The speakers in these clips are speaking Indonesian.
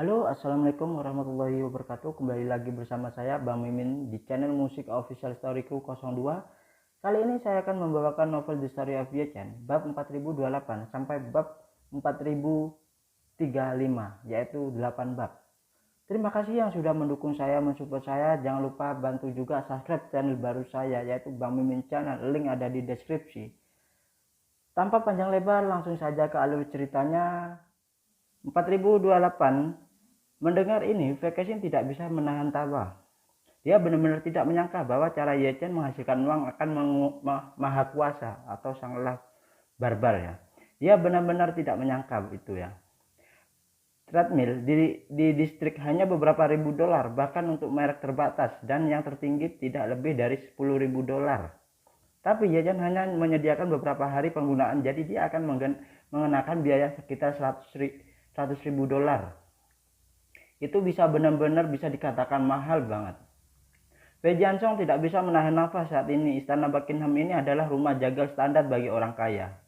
Halo, assalamualaikum warahmatullahi wabarakatuh. Kembali lagi bersama saya Bang Mimin di channel Musik Official Storyku 02. Kali ini saya akan membawakan novel The Story of Ye-chan bab 4028 sampai bab 4035, yaitu 8 bab. Terima kasih yang sudah mendukung saya, mensupport saya. Jangan lupa bantu juga subscribe channel baru saya, yaitu Bang Mimin Channel. Link ada di deskripsi. Tanpa panjang lebar, langsung saja ke alur ceritanya. 4028. Mendengar ini, Vacation tidak bisa menahan tawa. Dia benar-benar tidak menyangka bahwa cara Ye-chan menghasilkan uang akan maha kuasa atau sangatlah barbar ya. Dia benar-benar tidak menyangka itu ya. Treadmill di distrik hanya beberapa ribu dolar, bahkan untuk merek terbatas, dan yang tertinggi tidak lebih dari 10.000 dolar. Tapi Ye-chan hanya menyediakan beberapa hari penggunaan, jadi dia akan mengenakan biaya sekitar 100.000 dolar. Itu bisa benar-benar bisa dikatakan mahal banget. Wei Jianzhong tidak bisa menahan nafas saat ini. Istana Buckingham ini adalah rumah jagal standar bagi orang kaya.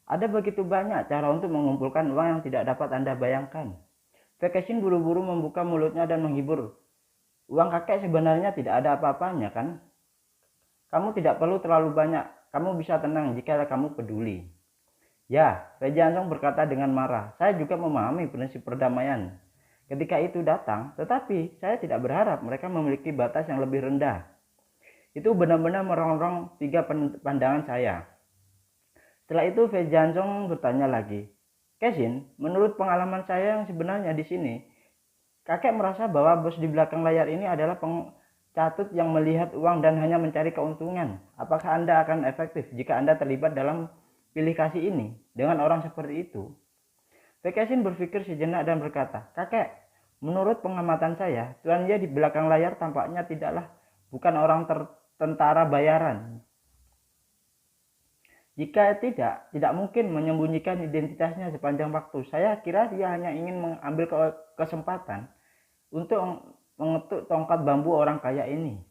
Ada begitu banyak cara untuk mengumpulkan uang yang tidak dapat Anda bayangkan. Vacation buru-buru membuka mulutnya dan menghibur. Uang kakek sebenarnya tidak ada apa-apanya kan? Kamu tidak perlu terlalu banyak. Kamu bisa tenang jika kamu peduli. Ya, Wei Jianzhong berkata dengan marah. Saya juga memahami prinsip perdamaian ketika itu datang, tetapi saya tidak berharap mereka memiliki batas yang lebih rendah. Itu benar-benar merongrong tiga pandangan saya. Setelah itu Wei Jianzhong bertanya lagi, Kesin, menurut pengalaman saya yang sebenarnya di sini, kakek merasa bahwa bos di belakang layar ini adalah pencatut yang melihat uang dan hanya mencari keuntungan. Apakah Anda akan efektif jika Anda terlibat dalam pilih kasih ini dengan orang seperti itu? Vacation berpikir sejenak dan berkata, kakek, menurut pengamatan saya, Tuan Ye di belakang layar tampaknya bukan orang tentara bayaran. Jika tidak mungkin menyembunyikan identitasnya sepanjang waktu. Saya kira dia hanya ingin mengambil kesempatan untuk mengetuk tongkat bambu orang kaya ini.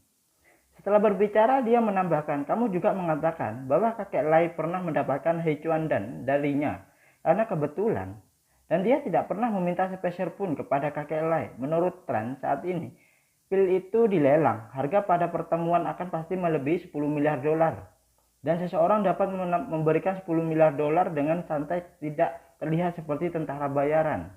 Setelah berbicara, dia menambahkan, kamu juga mengatakan bahwa kakek Lai pernah mendapatkan Heichuan Dan darinya. Karena kebetulan, dan dia tidak pernah meminta sepeser pun kepada kakek Lai. Menurut tren saat ini, pil itu dilelang. Harga pada pertemuan akan pasti melebihi 10 miliar dolar. Dan seseorang dapat memberikan 10 miliar dolar dengan santai, tidak terlihat seperti tentara bayaran.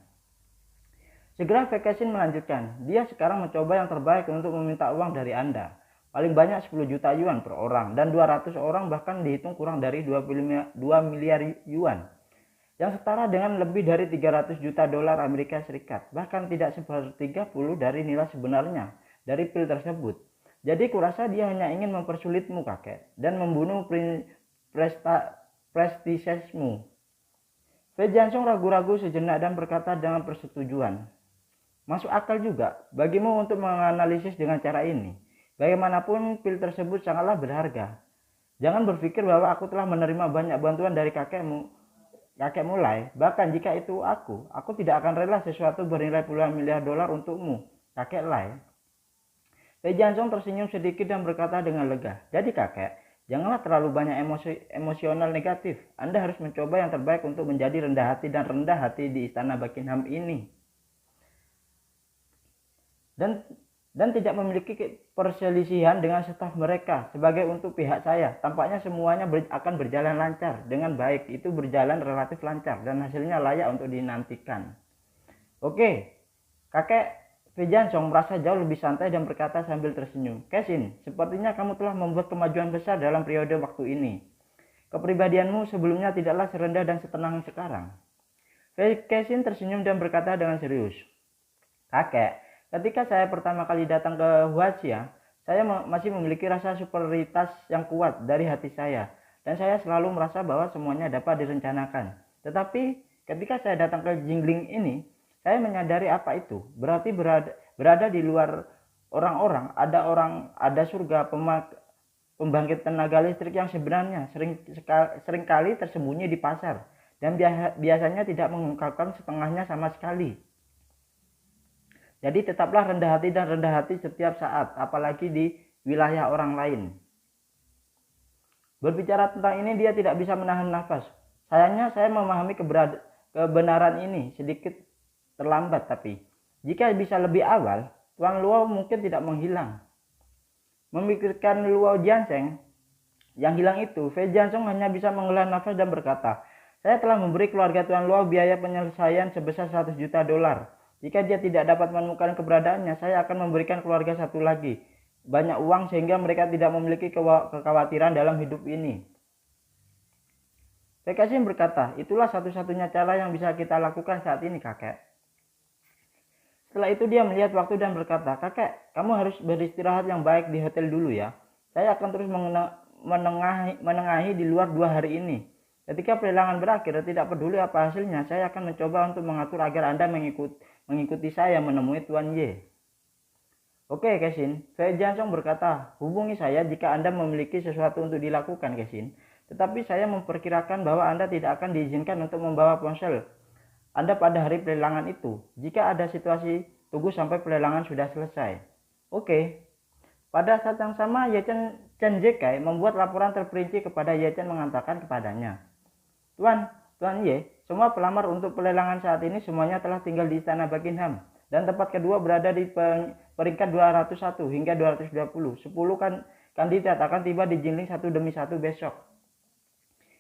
Segera Vacation melanjutkan, dia sekarang mencoba yang terbaik untuk meminta uang dari Anda. Paling banyak 10 juta yuan per orang, dan 200 orang bahkan dihitung kurang dari 2 miliar yuan. Yang setara dengan lebih dari 300 juta dolar Amerika Serikat, bahkan tidak sepertiga puluh dari nilai sebenarnya dari pil tersebut. Jadi kurasa dia hanya ingin mempersulitmu kakek, dan membunuh prestisesmu. Wei Jianzhong ragu-ragu sejenak dan berkata dengan persetujuan. Masuk akal juga bagimu untuk menganalisis dengan cara ini. Bagaimanapun pil tersebut sangatlah berharga. Jangan berpikir bahwa aku telah menerima banyak bantuan dari kakek mulai, bahkan jika itu aku tidak akan rela sesuatu bernilai puluhan miliar dolar untukmu, kakek Lai. Wei Jianzhong tersenyum sedikit dan berkata dengan lega, jadi kakek, janganlah terlalu banyak emosional negatif. Anda harus mencoba yang terbaik untuk menjadi rendah hati dan rendah hati di istana Buckingham ini. Dan tidak memiliki perselisihan dengan staf mereka. Sebagai untuk pihak saya, tampaknya semuanya akan berjalan lancar dengan baik. Itu berjalan relatif lancar dan hasilnya layak untuk dinantikan. Oke, kakek Wei Jianzhong merasa jauh lebih santai dan berkata sambil tersenyum, Kesin, sepertinya kamu telah membuat kemajuan besar dalam periode waktu ini. Kepribadianmu sebelumnya tidaklah serendah dan setenang sekarang. Kesin tersenyum dan berkata dengan serius, kakek, ketika saya pertama kali datang ke Huaxia, saya masih memiliki rasa superioritas yang kuat dari hati saya. Dan saya selalu merasa bahwa semuanya dapat direncanakan. Tetapi ketika saya datang ke Jingling ini, saya menyadari apa itu. Berarti berada di luar orang-orang, ada surga pembangkit tenaga listrik yang sebenarnya seringkali tersembunyi di pasar. Dan biasanya tidak mengungkapkan setengahnya sama sekali. Jadi tetaplah rendah hati dan rendah hati setiap saat, apalagi di wilayah orang lain. Berbicara tentang ini dia tidak bisa menahan nafas. Sayangnya saya memahami kebenaran ini sedikit terlambat tapi Jika bisa lebih awal, Tuan Luo mungkin tidak menghilang. Memikirkan Luo Jianseng yang hilang itu, Fei Jiansong hanya bisa menghela nafas dan berkata, saya telah memberi keluarga Tuan Luo biaya penyelesaian sebesar 100 juta dolar. Jika dia tidak dapat menemukan keberadaannya, saya akan memberikan keluarga satu lagi banyak uang sehingga mereka tidak memiliki kekhawatiran dalam hidup ini. Fei Kexin berkata, itulah satu-satunya cara yang bisa kita lakukan saat ini, kakek. Setelah itu dia melihat waktu dan berkata, kakek, kamu harus beristirahat yang baik di hotel dulu ya. Saya akan terus menengahi di luar 2 hari ini. Ketika pelelangan berakhir, tidak peduli apa hasilnya, saya akan mencoba untuk mengatur agar Anda mengikuti saya menemui Tuan Ye. Oke, Kexin. Fei Jiansong berkata, hubungi saya jika Anda memiliki sesuatu untuk dilakukan, Kexin. Tetapi saya memperkirakan bahwa Anda tidak akan diizinkan untuk membawa ponsel Anda pada hari pelelangan itu. Jika ada situasi, tunggu sampai pelelangan sudah selesai. Oke. Pada saat yang sama, Chen Zekai membuat laporan terperinci kepada Ye Chen mengatakan kepadanya, Tuan Ye, semua pelamar untuk pelelangan saat ini semuanya telah tinggal di istana Buckingham, dan tempat kedua berada di peringkat 201 hingga 220. 10 kandidat akan tiba di Jingling satu demi satu besok.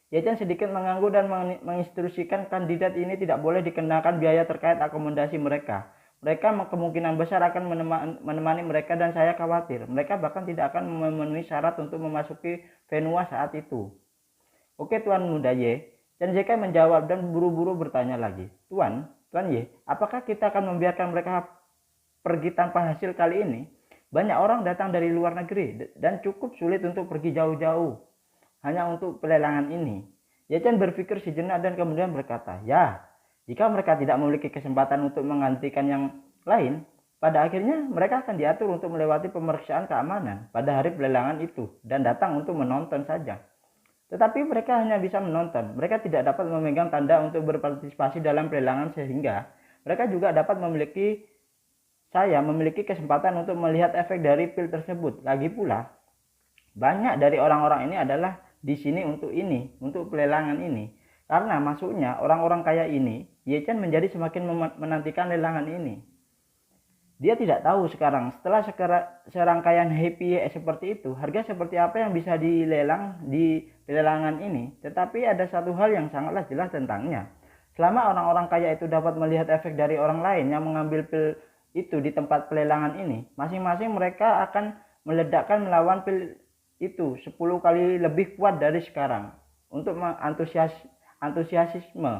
Ye Chen sedikit mengangguk dan menginstruksikan kandidat ini tidak boleh dikenakan biaya terkait akomodasi mereka. Mereka kemungkinan besar akan menemani mereka dan saya khawatir mereka bahkan tidak akan memenuhi syarat untuk memasuki Venua saat itu. Oke, Tuan Muda Ye. Chen Zekai menjawab dan buru-buru bertanya lagi. Tuan Ye, apakah kita akan membiarkan mereka pergi tanpa hasil kali ini? Banyak orang datang dari luar negeri dan cukup sulit untuk pergi jauh-jauh hanya untuk pelelangan ini. Ye Chen berpikir sejenak dan kemudian berkata, ya, jika mereka tidak memiliki kesempatan untuk menggantikan yang lain, pada akhirnya mereka akan diatur untuk melewati pemeriksaan keamanan pada hari pelelangan itu dan datang untuk menonton saja. Tetapi mereka hanya bisa menonton. Mereka tidak dapat memegang tanda untuk berpartisipasi dalam pelelangan sehingga mereka juga dapat memiliki kesempatan untuk melihat efek dari pil tersebut. Lagi pula, banyak dari orang-orang ini adalah di sini untuk pelelangan ini. Karena masuknya orang-orang kaya ini, Ye Chen menjadi semakin menantikan lelangan ini. Dia tidak tahu sekarang setelah serangkaian happy seperti itu, harga seperti apa yang bisa dilelang di pelelangan ini. Tetapi ada satu hal yang sangatlah jelas tentangnya. Selama orang-orang kaya itu dapat melihat efek dari orang lain yang mengambil pil itu di tempat pelelangan ini, masing-masing mereka akan meledakkan melawan pil itu 10 kali lebih kuat dari sekarang untuk antusiasme.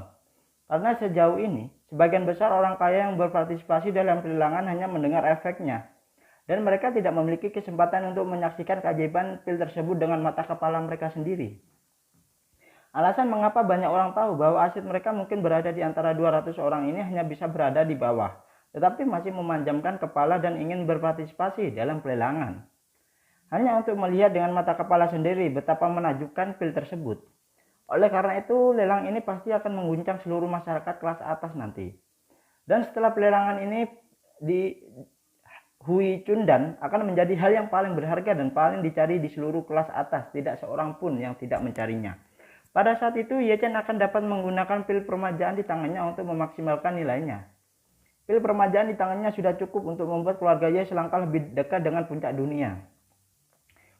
Karena sejauh ini, sebagian besar orang kaya yang berpartisipasi dalam pelelangan hanya mendengar efeknya. Dan mereka tidak memiliki kesempatan untuk menyaksikan keajaiban pil tersebut dengan mata kepala mereka sendiri. Alasan mengapa banyak orang tahu bahwa aset mereka mungkin berada di antara 200 orang ini hanya bisa berada di bawah, tetapi masih memanjamkan kepala dan ingin berpartisipasi dalam pelelangan. Hanya untuk melihat dengan mata kepala sendiri betapa menakjubkan pil tersebut. Oleh karena itu, lelang ini pasti akan mengguncang seluruh masyarakat kelas atas nanti. Dan setelah pelelangan ini di Hui Cundan akan menjadi hal yang paling berharga dan paling dicari di seluruh kelas atas. Tidak seorang pun yang tidak mencarinya. Pada saat itu, Ye Chen akan dapat menggunakan pil permajaan di tangannya untuk memaksimalkan nilainya. Pil permajaan di tangannya sudah cukup untuk membuat keluarga Ye selangkah lebih dekat dengan puncak dunia.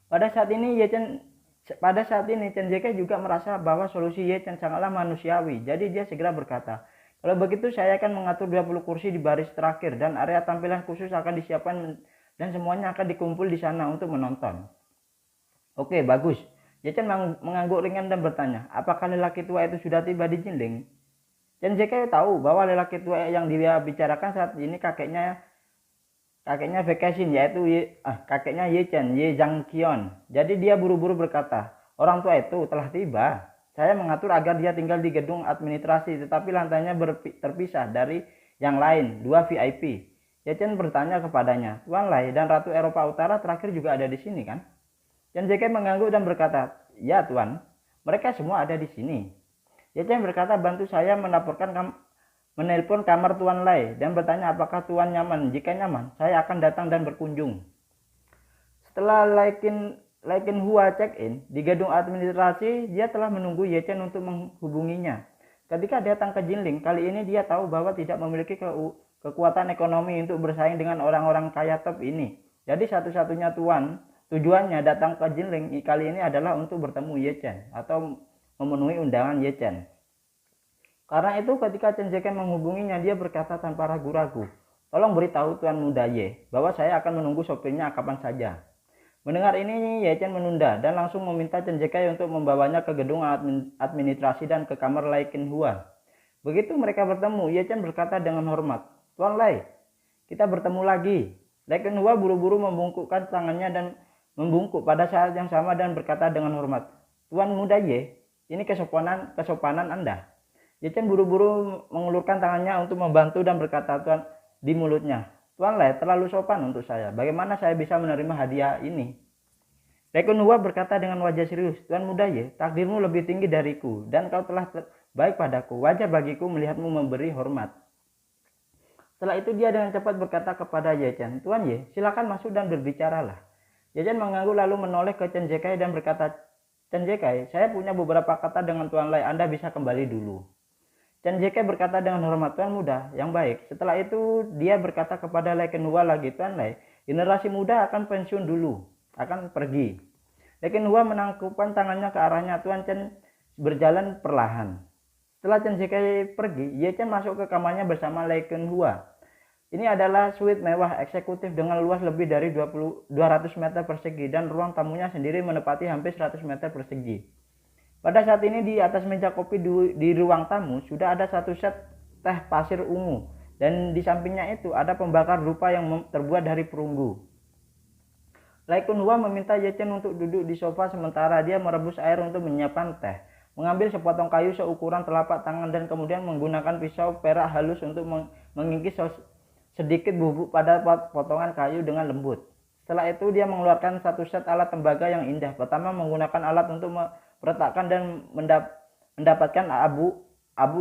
Pada saat ini Chen Zekai juga merasa bahwa solusi Ye Chen sangatlah manusiawi. Jadi dia segera berkata, kalau begitu saya akan mengatur 20 kursi di baris terakhir dan area tampilan khusus akan disiapkan dan semuanya akan dikumpul di sana untuk menonton. Oke, bagus. Ye Chen mengangguk ringan dan bertanya, apakah lelaki tua itu sudah tiba di Jingling? Chen Zekai tahu bahwa lelaki tua yang dia bicarakan saat ini kakeknya Fei Kexin, yaitu kakeknya Ye Chen, Ye Zhangqian. Jadi dia buru-buru berkata, orang tua itu telah tiba. Saya mengatur agar dia tinggal di gedung administrasi, tetapi lantainya terpisah dari yang lain, 2 VIP. Ye Chen bertanya kepadanya, Tuan Lai dan Ratu Eropa Utara terakhir juga ada di sini kan? Chen Zekai mengangguk dan berkata, ya Tuan, mereka semua ada di sini. Ye Chen berkata, bantu saya menelpon kamar Tuan Lai dan bertanya apakah Tuan nyaman. Jika nyaman, saya akan datang dan berkunjung. Setelah Lai Hua check-in di gedung administrasi, dia telah menunggu Ye Chen untuk menghubunginya. Ketika datang ke Jingling, kali ini dia tahu bahwa tidak memiliki kekuatan ekonomi untuk bersaing dengan orang-orang kaya top ini. Jadi satu-satunya tujuannya datang ke Jinling kali ini adalah untuk bertemu Ye Chen atau memenuhi undangan Ye Chen. Karena itu ketika Chen Zhikai menghubunginya, dia berkata tanpa ragu-ragu, "Tolong beritahu Tuan Muda Ye bahwa saya akan menunggu sopirnya kapan saja." Mendengar ini, Ye Chen menunda dan langsung meminta Chen Zhikai untuk membawanya ke gedung administrasi dan ke kamar Lai Qinhua. Begitu mereka bertemu, Ye Chen berkata dengan hormat, "Tuan Lai, kita bertemu lagi." Lai Qinhua buru-buru membungkukkan tangannya dan membungkuk pada saat yang sama dan berkata dengan hormat, "Tuan Muda Ye, ini kesopanan Anda." Ye Chen buru-buru mengulurkan tangannya untuk membantu dan berkata di mulutnya, "Tuan Lai terlalu sopan untuk saya. Bagaimana saya bisa menerima hadiah ini?" Lai Qinhua berkata dengan wajah serius, "Tuan Muda Ye, takdirmu lebih tinggi dariku dan kau telah baik padaku. Wajar bagiku melihatmu memberi hormat." Setelah itu dia dengan cepat berkata kepada Ye Chen, "Tuan Ye, silakan masuk dan berbicaralah." Ye Chen mengangguk lalu menoleh ke Chen Zhikai dan berkata, "Chen Zhikai, saya punya beberapa kata dengan Tuan Lai. Anda bisa kembali dulu." Chen Zhikai berkata dengan hormat, "Tuan muda yang baik." Setelah itu dia berkata kepada Lai Qinhua lagi, "Tuan Lai, generasi muda akan pensiun dulu, akan pergi." Lai Qinhua menangkupkan tangannya ke arahnya. Tuan Chen berjalan perlahan. Setelah Chen Zhikai pergi, Ye Chen masuk ke kamarnya bersama Lai Qinhua. Ini adalah suite mewah eksekutif dengan luas lebih dari 200 meter persegi dan ruang tamunya sendiri menepati hampir 100 meter persegi. Pada saat ini di atas meja kopi di ruang tamu sudah ada satu set teh pasir ungu dan di sampingnya itu ada pembakar dupa yang terbuat dari perunggu. Lai Qinhua meminta Ye Chen untuk duduk di sofa sementara dia merebus air untuk menyiapkan teh, mengambil sepotong kayu seukuran telapak tangan dan kemudian menggunakan pisau perak halus untuk mengikis sedikit bubuk pada potongan kayu dengan lembut. Setelah itu dia mengeluarkan satu set alat tembaga yang indah. Pertama menggunakan alat untuk meletakkan dan mendapatkan abu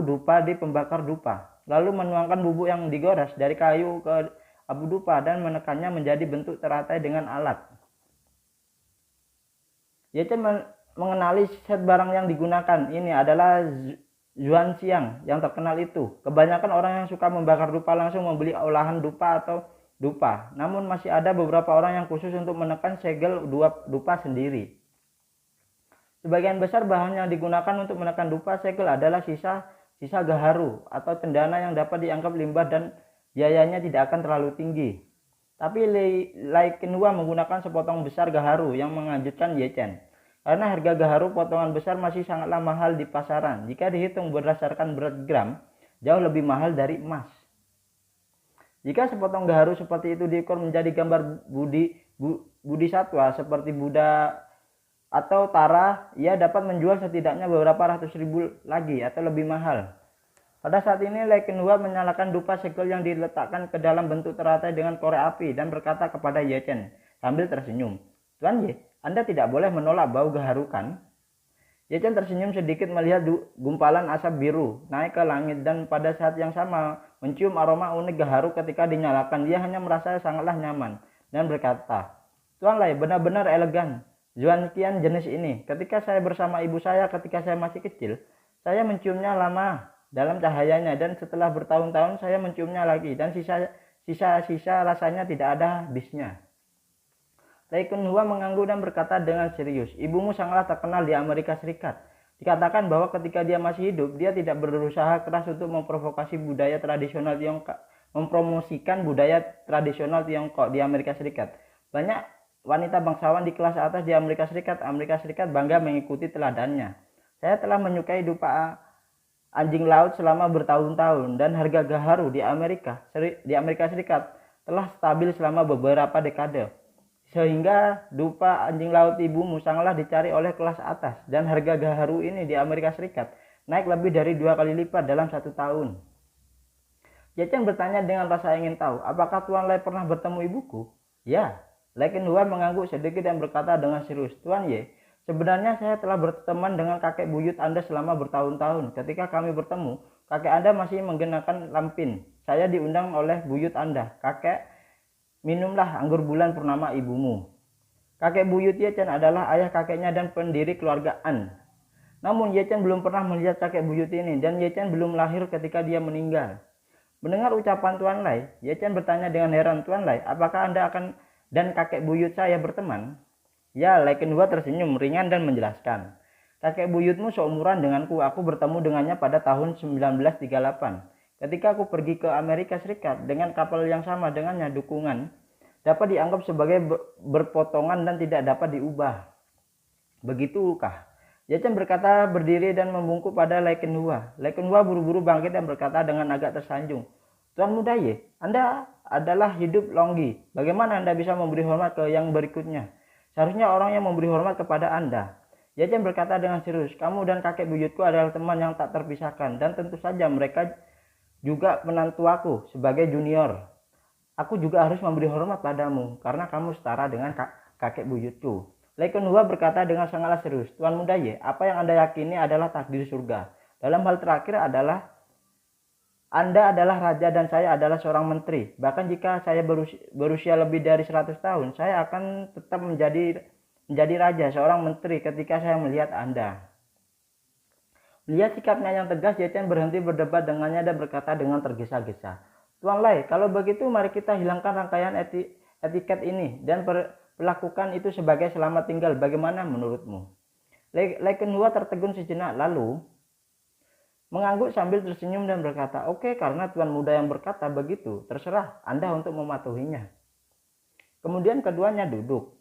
dupa di pembakar dupa. Lalu menuangkan bubuk yang digores dari kayu ke abu dupa dan menekannya menjadi bentuk teratai dengan alat. Ye Chen mengenali set barang yang digunakan. Ini adalah Xuanxiang yang terkenal itu. Kebanyakan orang yang suka membakar dupa langsung membeli olahan dupa atau dupa. Namun masih ada beberapa orang yang khusus untuk menekan segel dupa sendiri. Sebagian besar bahan yang digunakan untuk menekan dupa segel adalah sisa gaharu atau cendana yang dapat dianggap limbah dan biayanya tidak akan terlalu tinggi. Tapi Lai Qinhua menggunakan sepotong besar gaharu yang mengejutkan Ye Chen. Karena harga gaharu potongan besar masih sangatlah mahal di pasaran. Jika dihitung berdasarkan berat gram, jauh lebih mahal dari emas. Jika sepotong gaharu seperti itu diukur menjadi gambar Bodhisattva seperti Buddha atau Tara, ia dapat menjual setidaknya beberapa ratus ribu lagi atau lebih mahal. Pada saat ini Lai Qinhua menyalakan dupa segel yang diletakkan ke dalam bentuk teratai dengan korek api dan berkata kepada Ye Chen sambil tersenyum, "Tuan Ye, Anda tidak boleh menolak bau gaharu kan?" Ye Chen tersenyum sedikit melihat gumpalan asap biru naik ke langit dan pada saat yang sama mencium aroma unik gaharu ketika dinyalakan. Dia hanya merasa sangatlah nyaman dan berkata, "Tuan Lai benar-benar elegan. Xuanxiang jenis ini. Ketika saya bersama ibu saya ketika saya masih kecil, saya menciumnya lama dalam cahayanya dan setelah bertahun-tahun saya menciumnya lagi dan sisa rasanya tidak ada habisnya." Lai Qinhua mengangguk dan berkata dengan serius, "Ibumu sangatlah terkenal di Amerika Serikat. Dikatakan bahwa ketika dia masih hidup, dia tidak berusaha keras untuk mempromosikan budaya tradisional Tiongkok di Amerika Serikat. Banyak wanita bangsawan di kelas atas di Amerika Serikat bangga mengikuti teladannya. Saya telah menyukai dupa anjing laut selama bertahun-tahun dan harga gaharu di Amerika Serikat telah stabil selama beberapa dekade. Sehingga dupa anjing laut ibumu sangatlah dicari oleh kelas atas dan harga gaharu ini di Amerika Serikat naik lebih dari 2 kali lipat dalam 1 tahun." Ye Chen bertanya dengan rasa ingin tahu, "Apakah Tuan Lai pernah bertemu ibuku?" "Ya." Lai Qinhua mengangguk sedikit dan berkata dengan serius, "Tuan Ye, sebenarnya saya telah berteman dengan kakek buyut Anda selama bertahun-tahun. Ketika kami bertemu, kakek Anda masih menggunakan lampin. Saya diundang oleh buyut Anda, 'Kakek, minumlah anggur bulan purnama ibumu.' Kakek buyut Ye Chen adalah ayah kakeknya dan pendiri keluarga An. Namun Ye Chen belum pernah melihat kakek buyut ini dan Ye Chen belum lahir ketika dia meninggal. Mendengar ucapan Tuan Lai, Ye Chen bertanya dengan heran, "Tuan Lai, apakah Anda akan dan kakek buyut saya berteman?" Ya, Lai Kenhua tersenyum ringan dan menjelaskan, "Kakek buyutmu seumuran denganku. Aku bertemu dengannya pada tahun 1938. Ketika aku pergi ke Amerika Serikat dengan kapal yang sama dengannya, dukungan dapat dianggap sebagai berpotongan dan tidak dapat diubah. Begitukah?" Ye Chen berkata berdiri dan membungkuk pada Lai Kenhua. Lai Kenhua buru-buru bangkit dan berkata dengan agak tersanjung, "Tuan Muda Ye, Anda adalah hidup Longgi. Bagaimana Anda bisa memberi hormat ke yang berikutnya? Seharusnya orang yang memberi hormat kepada Anda." Ye Chen berkata dengan serius, "Kamu dan kakek buyutku adalah teman yang tak terpisahkan, dan tentu saja mereka juga menantu aku sebagai junior. Aku juga harus memberi hormat padamu, karena kamu setara dengan kakek buyutku." Lai Kenhua berkata dengan sangatlah serius, "Tuan Muda Ye, apa yang Anda yakini adalah takdir surga. Dalam hal terakhir adalah Anda adalah raja dan saya adalah seorang menteri. Bahkan jika saya berusia lebih dari 100 tahun, saya akan tetap menjadi raja, seorang menteri ketika saya melihat Anda." Melihat sikapnya yang tegas, Ye Chen berhenti berdebat dengannya dan berkata dengan tergesa-gesa, "Tuan Lai, kalau begitu mari kita hilangkan rangkaian etiket ini dan lakukan itu sebagai selamat tinggal. Bagaimana menurutmu?" Lai Kenhua tertegun sejenak, lalu mengangguk sambil tersenyum dan berkata, "Oke, karena Tuan Muda yang berkata begitu, terserah Anda untuk mematuhinya." Kemudian keduanya duduk.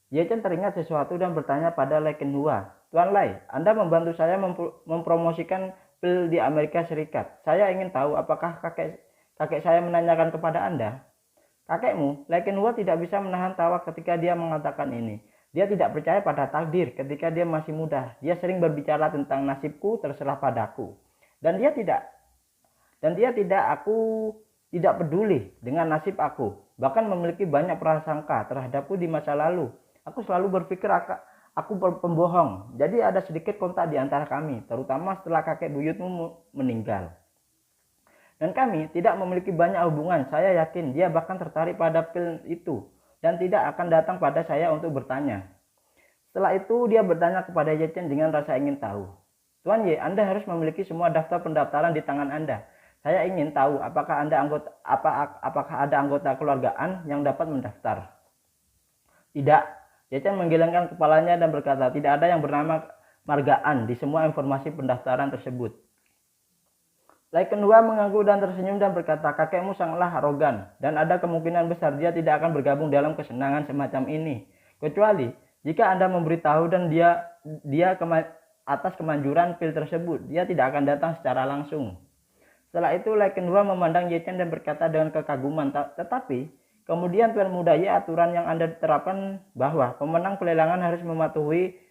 Ye Chen teringat sesuatu dan bertanya pada Lai Kenhua, "Tuan Lai, Anda membantu saya mempromosikan pil di Amerika Serikat. Saya ingin tahu apakah kakek saya menanyakan kepada Anda?" Kakekmu, Lai Kenhua tidak bisa menahan tawa ketika dia mengatakan ini. Dia tidak percaya pada takdir ketika dia masih muda. Dia sering berbicara tentang nasibku terserah padaku. Dan dia tidak peduli dengan nasib aku. Bahkan memiliki banyak prasangka terhadapku di masa lalu. Aku selalu berpikir aku pembohong. Jadi ada sedikit kontak di antara kami, terutama setelah kakek buyutmu meninggal. Dan kami tidak memiliki banyak hubungan. Saya yakin dia bahkan tertarik pada pil itu dan tidak akan datang pada saya untuk bertanya. Setelah itu dia bertanya kepada Ye Chen dengan rasa ingin tahu, "Tuan Ye, Anda harus memiliki semua daftar pendaftaran di tangan Anda. Saya ingin tahu apakah ada anggota keluargaan yang dapat mendaftar." "Tidak." Ye Chen menggelengkan kepalanya dan berkata, "Tidak ada yang bernama margaan di semua informasi pendaftaran tersebut." Lai Kenhua mengangguk dan tersenyum dan berkata, "Kakekmu sangatlah arogan dan ada kemungkinan besar dia tidak akan bergabung dalam kesenangan semacam ini. Kecuali jika Anda memberitahu dan dia atas kemanjuran pil tersebut, dia tidak akan datang secara langsung." Setelah itu Lai Kenhua memandang Ye Chen dan berkata dengan kekaguman, "Tetapi kemudian Tuan Muda Ye, aturan yang Anda terapkan bahwa pemenang pelelangan harus mematuhi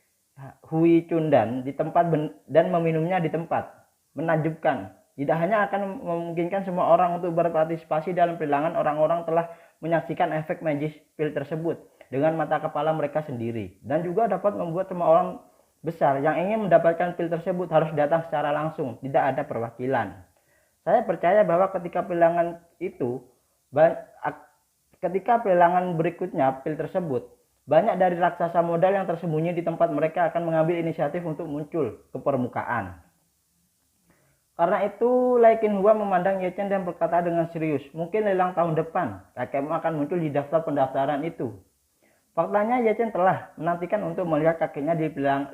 Hui Cundan di tempat dan meminumnya di tempat. Menakjubkan. Tidak hanya akan memungkinkan semua orang untuk berpartisipasi dalam pelelangan, orang-orang telah menyaksikan efek magis pil tersebut dengan mata kepala mereka sendiri, dan juga dapat membuat semua orang besar yang ingin mendapatkan pil tersebut harus datang secara langsung, tidak ada perwakilan. Saya percaya bahwa ketika pelelangan berikutnya pil tersebut, banyak dari raksasa modal yang tersembunyi di tempat mereka akan mengambil inisiatif untuk muncul ke permukaan." Karena itu Lai Kenhua memandang Ye Chen dan berkata dengan serius, "Mungkin lelang tahun depan kakekmu akan muncul di daftar pendaftaran itu." Faktanya Ye Chen telah menantikan untuk melihat kakeknya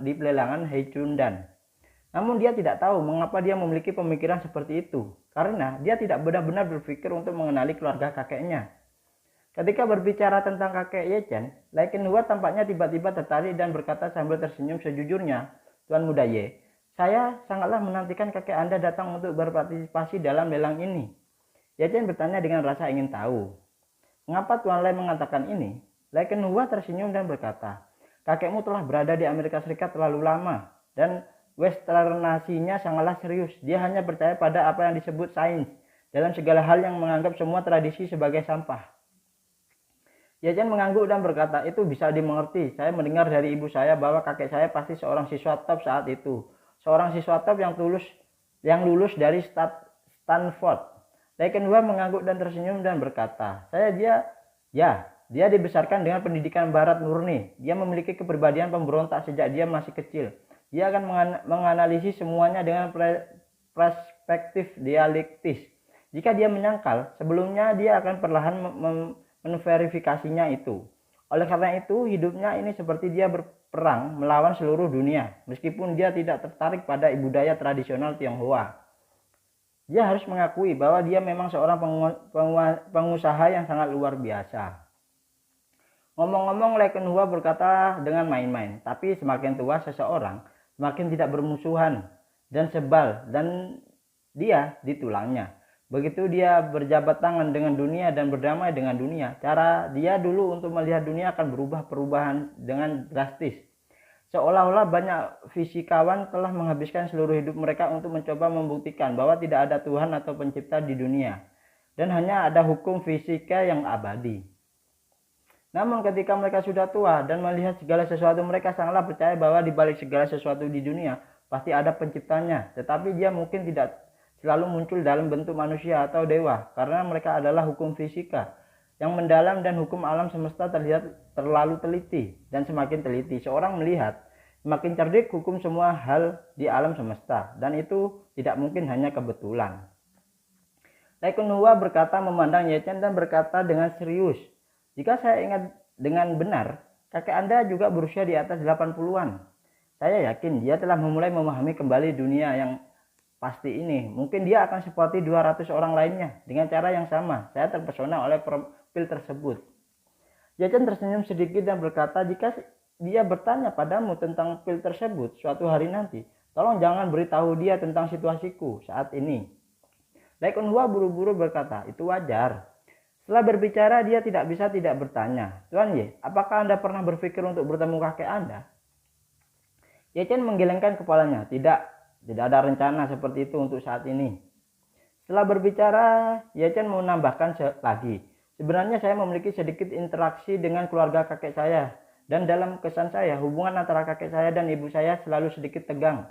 di pelelangan Hui Cundan. Namun dia tidak tahu mengapa dia memiliki pemikiran seperti itu, karena dia tidak benar-benar berpikir untuk mengenali keluarga kakeknya. Ketika berbicara tentang kakek Ye Chen, Lai Kenhua tampaknya tiba-tiba tertarik dan berkata sambil tersenyum, "Sejujurnya, Tuan Muda Ye, saya sangatlah menantikan kakek Anda datang untuk berpartisipasi dalam lelang ini." Ye Chen bertanya dengan rasa ingin tahu, "Mengapa Tuan Lai mengatakan ini?" Lai Kenhua tersenyum dan berkata, "Kakekmu telah berada di Amerika Serikat terlalu lama dan westernasinya sangatlah serius. Dia hanya percaya pada apa yang disebut sains dalam segala hal yang menganggap semua tradisi sebagai sampah." Ye Chen mengangguk dan berkata, "Itu bisa dimengerti. Saya mendengar dari ibu saya bahwa kakek saya pasti seorang siswa top saat itu. Seorang siswa top yang lulus dari Stanford." Lai Kenhua mengangguk dan tersenyum dan berkata, Dia dibesarkan dengan pendidikan barat murni. Dia memiliki kepribadian pemberontak sejak dia masih kecil. Dia akan menganalisis semuanya dengan perspektif dialektis. Jika dia menyangkal, sebelumnya dia akan perlahan menverifikasinya itu. Oleh karena itu, hidupnya ini seperti dia berperang melawan seluruh dunia, meskipun dia tidak tertarik pada budaya tradisional Tionghoa. Dia harus mengakui bahwa dia memang seorang pengusaha yang sangat luar biasa. Ngomong-ngomong, Lee Kun-hwa berkata dengan main-main, tapi semakin tua seseorang, semakin tidak bermusuhan dan sebal, dan dia di tulangnya. Begitu dia berjabat tangan dengan dunia dan berdamai dengan dunia, cara dia dulu untuk melihat dunia akan berubah perubahan dengan drastis. Seolah-olah banyak fisikawan telah menghabiskan seluruh hidup mereka untuk mencoba membuktikan bahwa tidak ada Tuhan atau pencipta di dunia, dan hanya ada hukum fisika yang abadi. Namun ketika mereka sudah tua dan melihat segala sesuatu, mereka sangatlah percaya bahwa di balik segala sesuatu di dunia pasti ada penciptanya, tetapi dia mungkin tidak selalu muncul dalam bentuk manusia atau dewa, karena mereka adalah hukum fisika yang mendalam dan hukum alam semesta terlihat terlalu teliti, dan semakin teliti seorang melihat, semakin cerdik hukum semua hal di alam semesta, dan itu tidak mungkin hanya kebetulan. Lee Kun-hwa berkata memandang Ye Chen dan berkata dengan serius, "Jika saya ingat dengan benar, kakek Anda juga berusia di atas 80-an. Saya yakin dia telah memulai memahami kembali dunia yang pasti ini. Mungkin dia akan seperti 200 orang lainnya dengan cara yang sama. Saya terpesona oleh profil tersebut." Ye Chen tersenyum sedikit dan berkata, "Jika dia bertanya padamu tentang pil tersebut suatu hari nanti, tolong jangan beritahu dia tentang situasiku saat ini." Lee Kun-hwa buru-buru berkata, "Itu wajar." Setelah berbicara, dia tidak bisa tidak bertanya, "Tuan Ye, apakah Anda pernah berpikir untuk bertemu kakek Anda?" Ye Chen menggelengkan kepalanya. Tidak ada rencana seperti itu untuk saat ini. Setelah berbicara, Ye Chen menambahkan lagi, "Sebenarnya saya memiliki sedikit interaksi dengan keluarga kakek saya, dan dalam kesan saya, hubungan antara kakek saya dan ibu saya selalu sedikit tegang.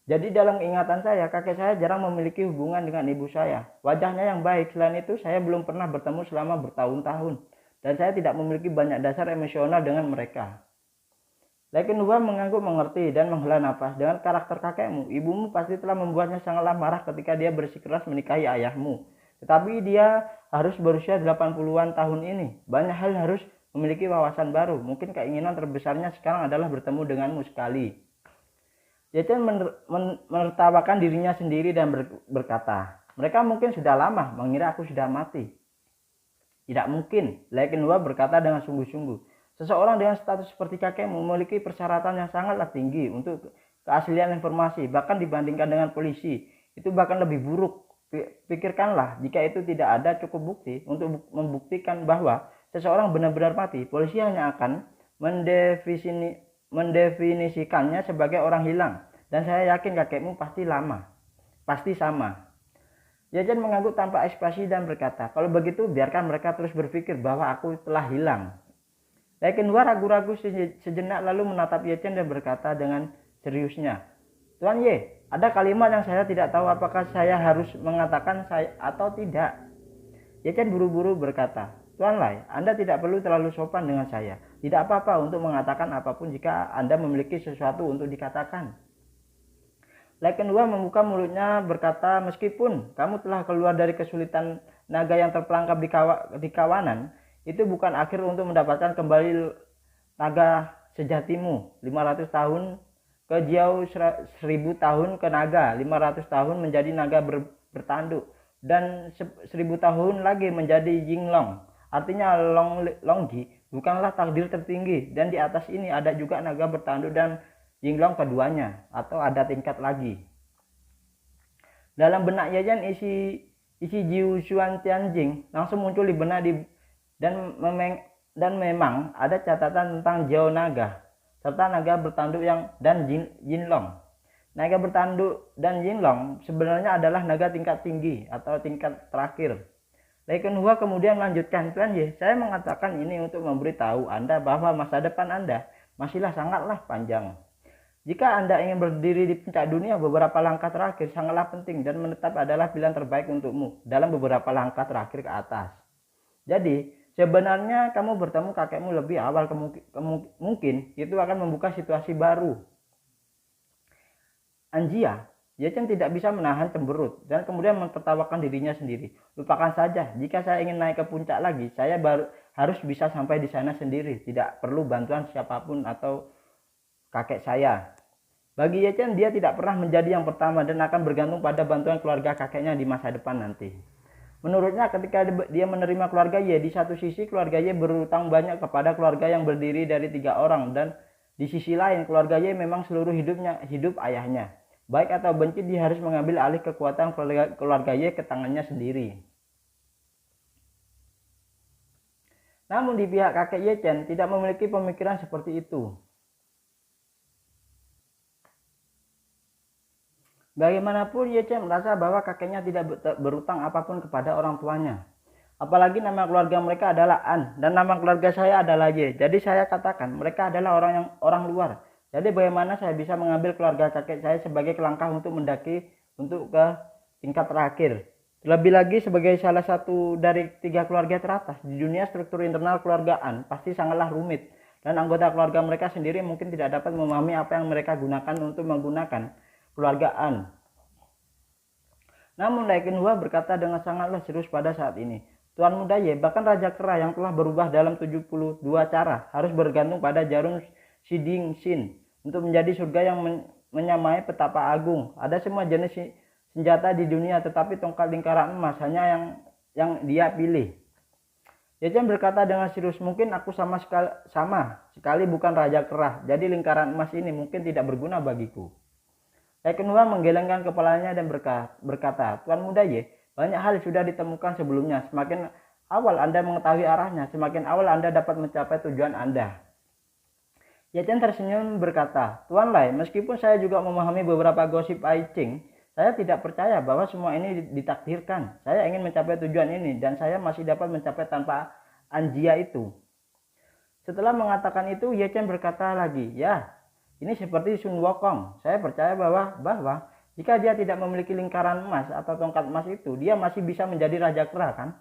Jadi dalam ingatan saya, kakek saya jarang memiliki hubungan dengan ibu saya. Wajahnya yang baik, selain itu saya belum pernah bertemu selama bertahun-tahun, dan saya tidak memiliki banyak dasar emosional dengan mereka." Lee Kun-hwa mengangguk mengerti dan menghela nafas. "Dengan karakter kakekmu, ibumu pasti telah membuatnya sangatlah marah ketika dia bersikeras menikahi ayahmu. Tetapi dia harus berusia 80-an tahun ini. Banyak hal harus memiliki wawasan baru. Mungkin keinginan terbesarnya sekarang adalah bertemu denganmu sekali." Ye Chen menertawakan dirinya sendiri dan berkata, "Mereka mungkin sudah lama mengira aku sudah mati." "Tidak mungkin," Lee Kun-hwa berkata dengan sungguh-sungguh. "Seseorang dengan status seperti kakekmu memiliki persyaratan yang sangatlah tinggi untuk keaslian informasi, bahkan dibandingkan dengan polisi. Itu bahkan lebih buruk. Pikirkanlah, jika itu tidak ada cukup bukti untuk membuktikan bahwa seseorang benar-benar mati, polisi hanya akan mendefinisikannya sebagai orang hilang. Dan saya yakin kakekmu pasti sama." Ye Chen mengangguk tanpa ekspresi dan berkata, "Kalau begitu biarkan mereka terus berpikir bahwa aku telah hilang." Lee Kun-hwa ragu-ragu sejenak lalu menatap Ye Chen dan berkata dengan seriusnya, "Tuan Ye, ada kalimat yang saya tidak tahu apakah saya harus mengatakan atau tidak." Ye Chen buru-buru berkata, "Tuan Lai, Anda tidak perlu terlalu sopan dengan saya. Tidak apa-apa untuk mengatakan apapun jika Anda memiliki sesuatu untuk dikatakan." Lee Kun-hwa membuka mulutnya berkata, "Meskipun kamu telah keluar dari kesulitan naga yang terperangkap di kawanan, itu bukan akhir untuk mendapatkan kembali naga sejatimu. 500 tahun ke Jiao, 1000 tahun ke naga, 500 tahun menjadi naga bertanduk, dan 1000 tahun lagi menjadi Yinglong. Artinya Longji bukanlah takdir tertinggi, dan di atas ini ada juga naga bertanduk dan Yinglong keduanya, atau ada tingkat lagi." Dalam benak Ye Chen isi Jiu Xuan Tianjing langsung muncul di benak dan memang ada catatan tentang Jiao Naga serta naga bertanduk dan Yinlong. Naga bertanduk dan Yinlong sebenarnya adalah naga tingkat tinggi atau tingkat terakhir. Lee Kun-hwa kemudian melanjutkan, "Tuan Ye, saya mengatakan ini untuk memberitahu Anda bahwa masa depan Anda masihlah sangatlah panjang. Jika Anda ingin berdiri di puncak dunia, beberapa langkah terakhir sangatlah penting dan menetap adalah pilihan terbaik untukmu dalam beberapa langkah terakhir ke atas. Jadi, sebenarnya kamu bertemu kakekmu lebih awal mungkin itu akan membuka situasi baru. Anjia, Ye Chen tidak bisa menahan cemberut dan kemudian mentertawakan dirinya sendiri. Lupakan saja, jika saya ingin naik ke puncak lagi, saya baru harus bisa sampai di sana sendiri, tidak perlu bantuan siapapun atau kakek saya. Bagi Ye Chen, dia tidak pernah menjadi yang pertama dan akan bergantung pada bantuan keluarga kakeknya di masa depan nanti. Menurutnya ketika dia menerima keluarga Ye, di satu sisi keluarga Ye berutang banyak kepada keluarga yang berdiri dari 3 orang dan di sisi lain keluarga Ye memang seluruh hidupnya hidup ayahnya. Baik atau benci, dia harus mengambil alih kekuatan keluarga Ye ke tangannya sendiri. Namun di pihak kakek Ye Chen tidak memiliki pemikiran seperti itu. Bagaimanapun Ye Chen merasa bahwa kakeknya tidak berutang apapun kepada orang tuanya. Apalagi nama keluarga mereka adalah An dan nama keluarga saya adalah Ye. Jadi saya katakan mereka adalah orang luar. Jadi bagaimana saya bisa mengambil keluarga kakek saya sebagai langkah untuk mendaki untuk ke tingkat terakhir. Lebih lagi sebagai salah satu dari 3 keluarga teratas di dunia, struktur internal keluargaan pasti sangatlah rumit dan anggota keluarga mereka sendiri mungkin tidak dapat memahami apa yang mereka gunakan untuk menggunakan keluargaan. Namun Lai Ken Hua berkata dengan sangatlah serius pada saat ini. Tuan Muda Ye, bahkan Raja Kera yang telah berubah dalam 72 cara harus bergantung pada jarum Shiding Shin untuk menjadi surga yang menyamai petapa agung. Ada semua jenis senjata di dunia, tetapi tongkat lingkaran emas hanya yang dia pilih. Ye Chen berkata dengan serius, mungkin aku sama sekali bukan Raja Kera, jadi lingkaran emas ini mungkin tidak berguna bagiku. Lai Ken Hua menggelengkan kepalanya dan berkata, Tuan Muda Ye, banyak hal sudah ditemukan sebelumnya. Semakin awal Anda mengetahui arahnya, semakin awal Anda dapat mencapai tujuan Anda. Ye Chen tersenyum berkata, Tuan Lai, meskipun saya juga memahami beberapa gosip I Ching, saya tidak percaya bahwa semua ini ditakdirkan. Saya ingin mencapai tujuan ini dan saya masih dapat mencapai tanpa Anjia itu. Setelah mengatakan itu, Ye Chen berkata lagi, ya, ini seperti Sun Wukong. Saya percaya bahwa jika dia tidak memiliki lingkaran emas atau tongkat emas itu, dia masih bisa menjadi Raja Kera, kan?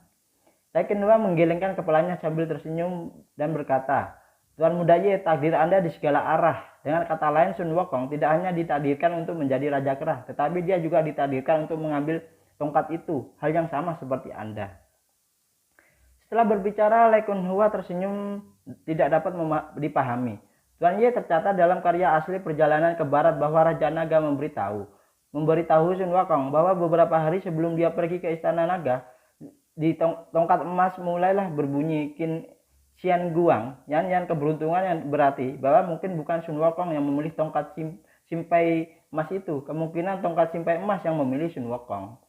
Lai Ken Hua menggelengkan kepalanya sambil tersenyum dan berkata, Tuan Muda Ye, takdir Anda di segala arah. Dengan kata lain, Sun Wukong tidak hanya ditakdirkan untuk menjadi Raja Kera, tetapi dia juga ditakdirkan untuk mengambil tongkat itu. Hal yang sama seperti Anda. Setelah berbicara, Lai Ken Hua tersenyum tidak dapat dipahami. Tuan Ye tercatat dalam karya asli Perjalanan ke Barat bahwa Raja Naga memberitahu Sun Wukong bahwa beberapa hari sebelum dia pergi ke Istana Naga, di tongkat emas mulailah berbunyi Xian Guang, yang keberuntungan yang berarti bahwa mungkin bukan Sun Wukong yang memilih tongkat simpai emas itu, kemungkinan tongkat simpai emas yang memilih Sun Wukong.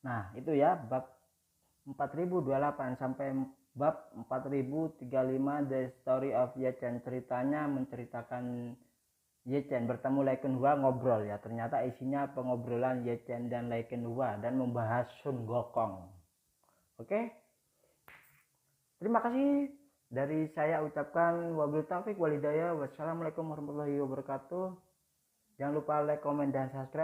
Nah, itu ya bab 4028 sampai bab 4035 The Story of Ye Chen. Ceritanya menceritakan Ye Chen bertemu Lai Ken Hua ngobrol ya. Ternyata isinya pengobrolan Ye Chen dan Lai Ken Hua dan membahas Sun Wukong. Oke. Terima kasih dari saya ucapkan wabillahi taufiq wal hidayah. Wassalamualaikum warahmatullahi wabarakatuh. Jangan lupa like, komen dan subscribe.